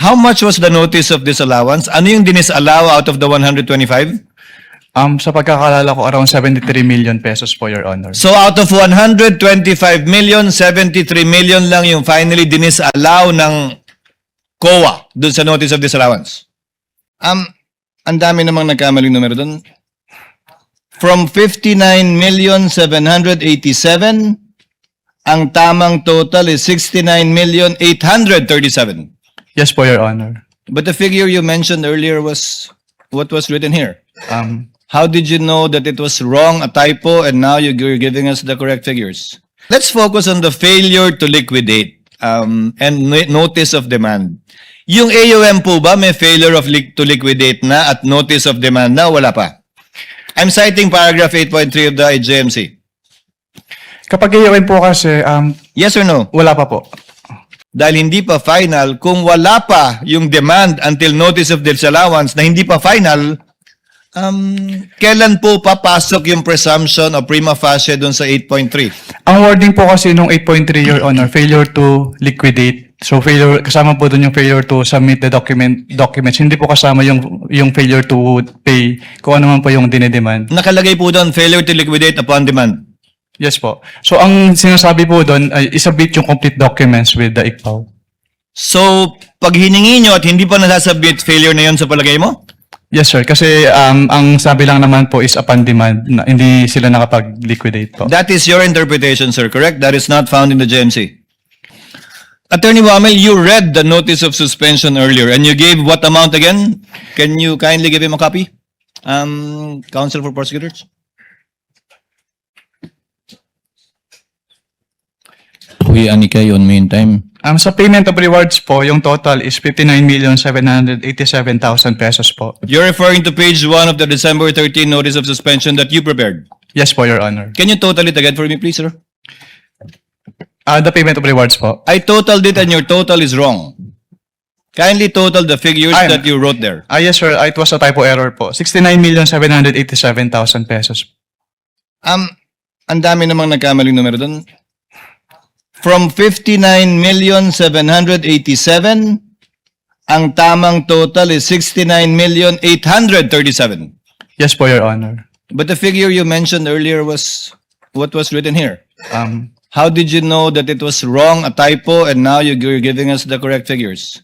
How much was the notice of disallowance? Ano yung dinisallow out of the 125? Sa pagkakalala ko, around 73 million pesos po, Your Honor. So out of 125 million, 73 million lang yung finally dinisallow ng COA dun sa notice of disallowance. Ang dami namang nagkamaling numero dun. From 59,787,000, ang tamang total is 69,837,000. Yes po, Your Honor. But the figure you mentioned earlier was what was written here. How did you know that it was wrong, a typo, and now you're giving us the correct figures? Let's focus on the failure to liquidate and notice of demand. Yung AUM po ba may failure to liquidate na at notice of demand na? Wala pa. I'm citing paragraph 8.3 of the JMC. Kapag AUM po kasi, Yes or no? wala pa po. Dahil hindi pa final, kung wala pa yung demand until notice of disallowance na hindi pa final, kailan po papasok yung presumption o prima facie dun sa 8.3? Ang wording po kasi nung 8.3, Your Honor, failure to liquidate. So failure, kasama po dun yung failure to submit the documents. Hindi po kasama yung failure to pay kung ano man po yung dinedemand. Nakalagay po doon, failure to liquidate upon demand. Yes po. So ang sinasabi po doon ay isubmit yung complete documents with the ICPAW. So, pag hiningi nyo at hindi pa nasasubmit, failure na yun sa palagay mo? Yes sir, kasi ang sabi lang naman po is upon demand, na hindi sila nakapag-liquidate po. That is your interpretation, sir, correct? That is not found in the JMC. Attorney Wamel, you read the notice of suspension earlier and you gave what amount again? Can you kindly give him a copy? Counsel for prosecutors? Huy Anikay on meantime. Sa payment of rewards po, yung total is 59,787,000 pesos po. You're referring to page 1 of the December 13 notice of suspension that you prepared. Yes po, Your Honor. Can you total it again for me, please, sir? The payment of rewards po. I totaled it and your total is wrong. Kindly total the figures that you wrote there. Yes sir, it was a typo error po. 69,787,000 pesos. Ang dami namang nagkamaling numero doon. From 59,787,000, ang tamang total is 69,837,000. Yes po, Your Honor. But the figure you mentioned earlier was what was written here. How did you know that it was wrong, a typo, and now you're giving us the correct figures?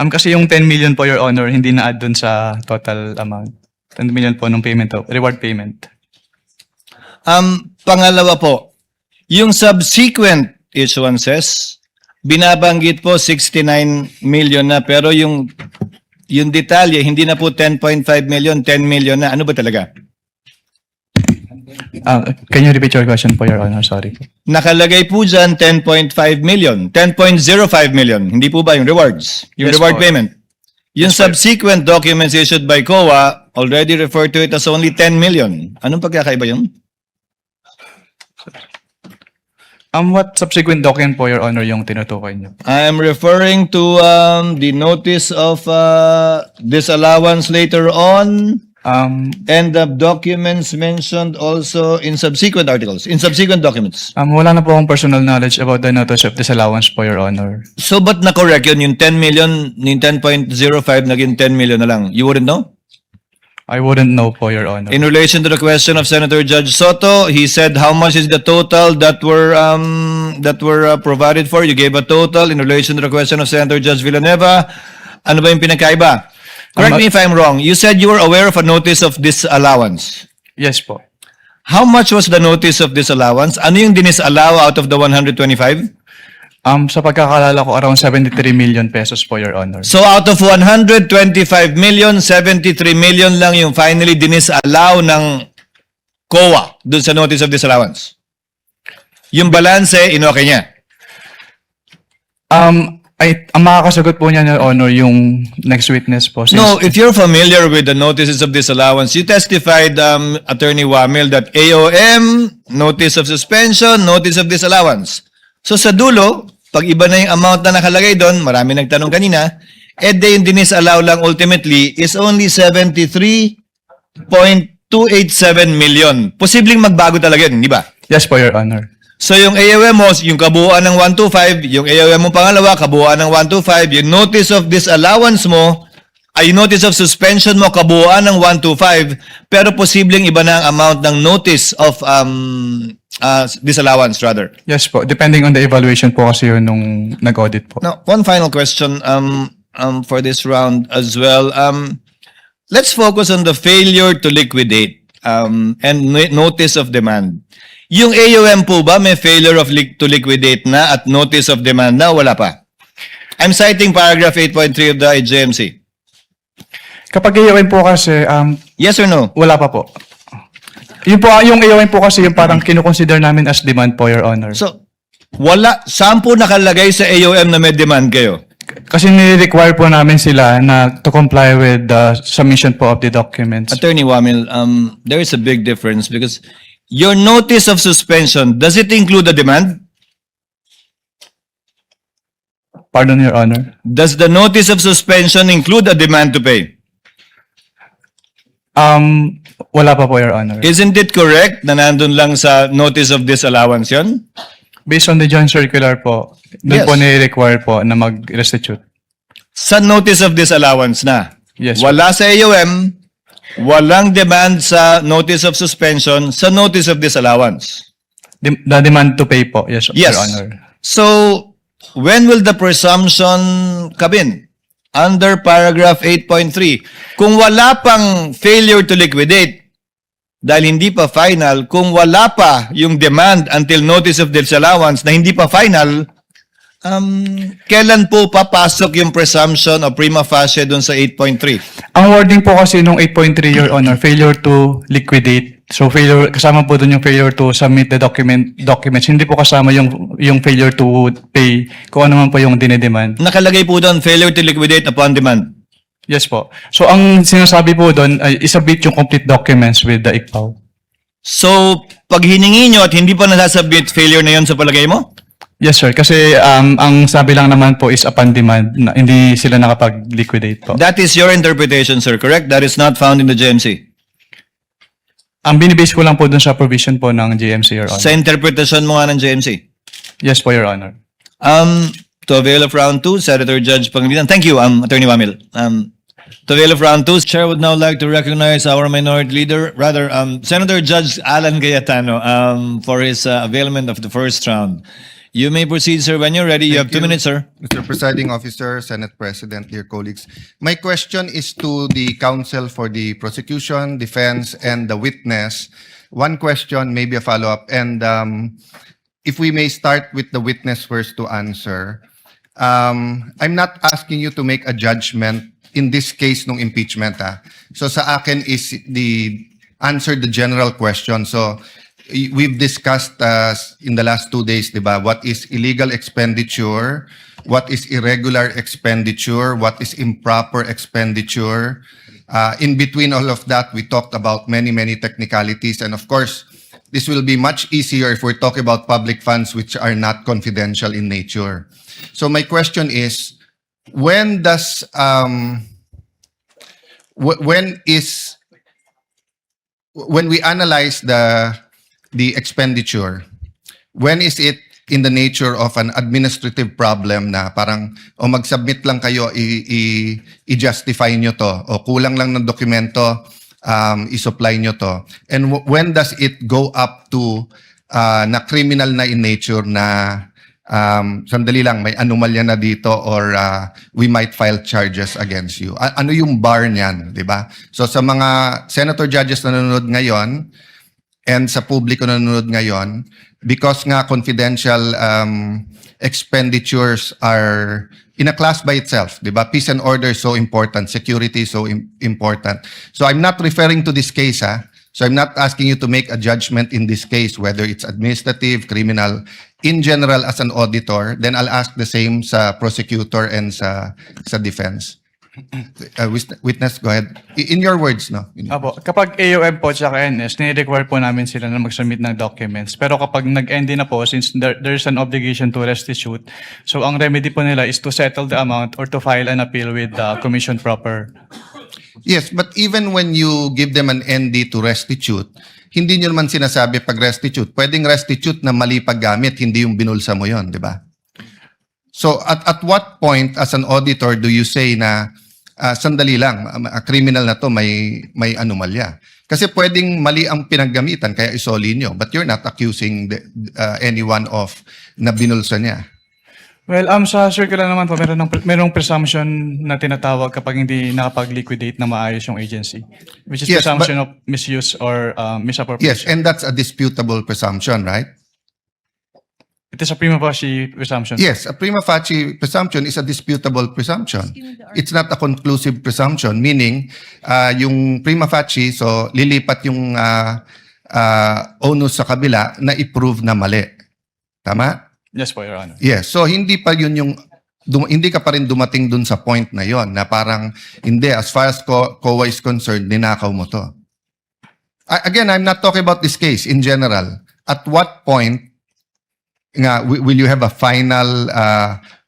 Kasi yung 10 million po, Your Honor, hindi na-add dun sa total amount. 10 million po nung payment, reward payment. Pangalawa po, yung subsequent issuances, binabanggit po 69 million na, pero yung detalye, hindi na po 10.5 million, 10 million na. Ano ba talaga? Can you repeat your question po, Your Honor? Sorry. Nakalagay po dyan 10.5 million, 10.05 million. Hindi po ba yung rewards? Yung Yes, reward po. payment? Yung subsequent documents issued by COA already referred to it as only 10 million. Anong pagkakaiba yun? What subsequent document po, Your Honor, yung tinutukoy niyo? I'm referring to the notice of disallowance later on and the documents mentioned also in subsequent articles, in subsequent documents. Wala na po akong personal knowledge about the notice of disallowance po, Your Honor. So, ba't na-correct yun? Yung 10 million, yung 10.05 naging 10 million na lang. You wouldn't know? I wouldn't know po, Your Honor. In relation to the question of Senator Judge Soto, he said how much is the total that were provided for. You gave a total. In relation to the question of Senator Judge Villanueva, ano ba yung pinakaiba? Correct me if I'm wrong. You said you were aware of a notice of disallowance. Yes po. How much was the notice of disallowance? Ano yung dinisallow out of the 125? Sa pagkakalala ko, around 73 million pesos po, Your Honor. So out of 125 million, 73 million lang yung finally dinisallow ng COA dun sa notice of disallowance. Yung balance, inoke niya. Ang makakasagot po niya, Your Honor, yung next witness po. No, if you're familiar with the notices of disallowance, you testified, Attorney Wamil, that AOM, notice of suspension, notice of disallowance. So sa dulo, pag iba na yung amount na nakalagay doon, marami nagtanong kanina, yung dinisallow lang ultimately is only 73.287 million. Posibleng magbago talaga yun, di ba? Yes po, Your Honor. So yung AOM mo, yung kabuuan ng 125, yung AOM mo pangalawa, kabuuan ng 125, yung notice of disallowance mo, ay notice of suspension mo, kabuuan ng 125, pero posibleng iba na ang amount ng notice of disallowance rather. Yes po, depending on the evaluation po kasi yun nung nag-audit po. Now, one final question for this round as well. Let's focus on the failure to liquidate and notice of demand. Yung AOM po ba may failure to liquidate na at notice of demand na wala pa? I'm citing paragraph 8.3 of the IJMC. Kapag AOM po kasi, Yes or no? wala pa po. Yung AOM po kasi yung parang kinukonsider namin as demand po, Your Honor. So, saan po nakalagay sa AOM na may demand kayo? Kasi ni-require po namin sila na to comply with the submission po of the documents. Attorney Wamil, there is a big difference because your notice of suspension, does it include a demand? Pardon, Your Honor. Does the notice of suspension include a demand to pay? Wala pa po, Your Honor. Isn't it correct na nandun lang sa notice of disallowance yun? Based on the joint circular po, Yes. doon po ni-require po na mag-restitute. Sa notice of disallowance na. Yes. Wala sa AOM, walang demand sa notice of suspension, sa notice of disallowance. The demand to pay po, yes, Yes. Your Honor. So, when will the presumption come in? Under paragraph 8.3. Kung wala pang failure to liquidate, dahil hindi pa final, kung wala pa yung demand until notice of disallowance na hindi pa final, kailan po papasok yung presumption o prima facie dun sa 8.3? Ang wording po kasi nung 8.3, Your Honor, failure to liquidate. So kasama po doon yung failure to submit the documents. Hindi po kasama yung failure to pay kung ano man po yung dinedemand. Nakalagay po doon, failure to liquidate upon demand. Yes po. So ang sinasabi po doon ay isubmit yung complete documents with the ICPAW. So, pag hiningi nyo at hindi pa nasasubmit, failure na yun sa palagay mo? Yes sir, kasi ang sabi lang naman po is upon demand, na hindi sila nakapag-liquidate po. That is your interpretation, sir, correct? That is not found in the GMC. Ang binibase ko lang po doon sa provision po ng GMC, Your Honor. Sa interpretation mo nga ng GMC. Yes po, Your Honor. To avail of round 2, Senator Judge Pangilinan. Thank you, Attorney Wamil. To avail of round 2, Chair would now like to recognize our minority leader, rather, Senator Judge Alan Cayetano, for his availment of the first round. You may proceed, sir, when you're ready. You have 2 minutes, sir. Mr. Presiding Officer, Senate President, dear colleagues. My question is to the counsel for the prosecution, defense, and the witness. One question, maybe a follow-up. And if we may start with the witness first to answer. I'm not asking you to make a judgment in this case ng impeachment. So sa akin is answer the general question. So we've discussed in the last 2 days, diba, what is illegal expenditure, what is irregular expenditure, what is improper expenditure. In between all of that, we talked about many technicalities. And of course, this will be much easier if we're talking about public funds which are not confidential in nature. So my question is, when we analyze the expenditure, when is it in the nature of an administrative problem na parang mag-submit lang kayo, i-justify nyo to, o kulang lang ng dokumento, i-supply nyo to, and when does it go up to na criminal na in nature na sandali lang, may anomalya na dito or we might file charges against you? Ano yung bar niyan, di ba? So sa mga senator judges na nanonood ngayon, and sa publiko na nanonood ngayon, because nga confidential expenditures are in a class by itself, di ba? Peace and order is so important, security is so important. So I'm not referring to this case, So I'm not asking you to make a judgment in this case, whether it's administrative, criminal. In general, as an auditor, then I'll ask the same sa prosecutor and sa defense. Witness, go ahead. In your words, no? Apo, kapag AOM po at NS, ni-require po namin sila na mag-submit ng documents. Pero kapag nag-end na po, since there's an obligation to restitute, so ang remedy po nila is to settle the amount or to file an appeal with the commission proper. Yes, but even when you give them an ND to restitute, hindi nyo naman sinasabi pag restitute. Pwedeng restitute na mali paggamit, hindi yung binulsa mo yon, di ba? So at what point as an auditor do you say na sandali lang, criminal na to, may anomalya? Kasi pwedeng mali ang pinaggamitan kaya isoli nyo, but you're not accusing anyone of na binulsa niya. Well, sa circular naman po, merong presumption na tinatawag kapag hindi nakapag-liquidate na maayos yung agency. Which is Yes, presumption of misuse or misappropriation. Yes, and that's a disputable presumption, right? It is a prima facie presumption. Yes, a prima facie presumption is a disputable presumption. It's not a conclusive presumption, meaning yung prima facie, so lilipat yung onus sa kabila na i-prove na mali. Tama? Yes po, Your Honor. Yes, so hindi pa yun yung hindi ka pa rin dumating dun sa point na yon na parang hindi, as far as COA is concerned, ninakaw mo to. Again, I'm not talking about this case in general. At what point nga will you have a final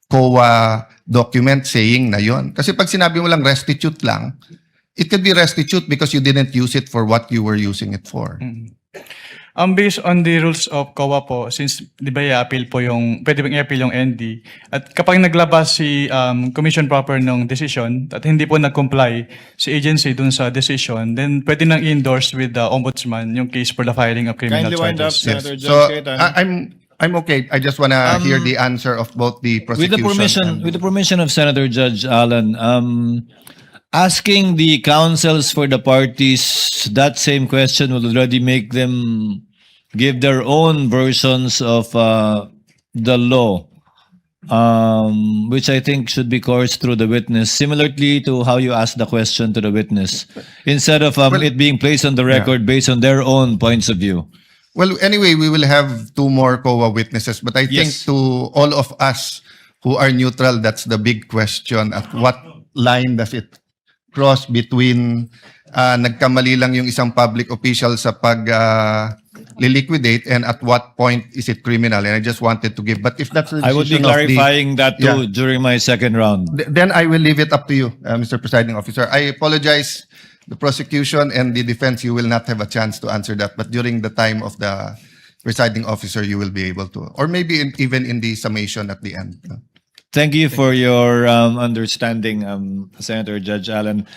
COA document saying na yon? Kasi pag sinabi mo lang restitute lang, it could be restitute because you didn't use it for what you were using it for. Based on the rules of COA po, since di ba i-appeal po pwede bang i-appeal yung ND, at kapag naglabas si commission proper ng decision at hindi po nag-comply si agency dun sa decision, then pwede nang i-endorse with the ombudsman yung case for the filing of criminal Kindly wind up, charges. Senator So Judge Cayetano. I'm okay. I just want to hear the answer of both the With prosecution. the permission of Senator Judge Allen, asking the counsels for the parties that same question will already make them give their own versions of the law, which I think should be coursed through the witness, similarly to how you asked the question to the witness, instead of it being placed on the record based on their own points of view. Well, anyway, we will have 2 more COA witnesses, but I think Yes. to all of us who are neutral, that's the big question. At what line does it cross between nagkamali lang yung isang public official sa liquidate and at what point is it criminal? And I just wanted to give, but if that's the I would be decision of the- clarifying that too during my second round. Then I will leave it up to you, Mr. Presiding Officer. I apologize, the prosecution and the defense, you will not have a chance to answer that, but during the time of the presiding officer, you will be able to, or maybe even in the summation at the end. Thank you for your understanding, Senator Judge Allen.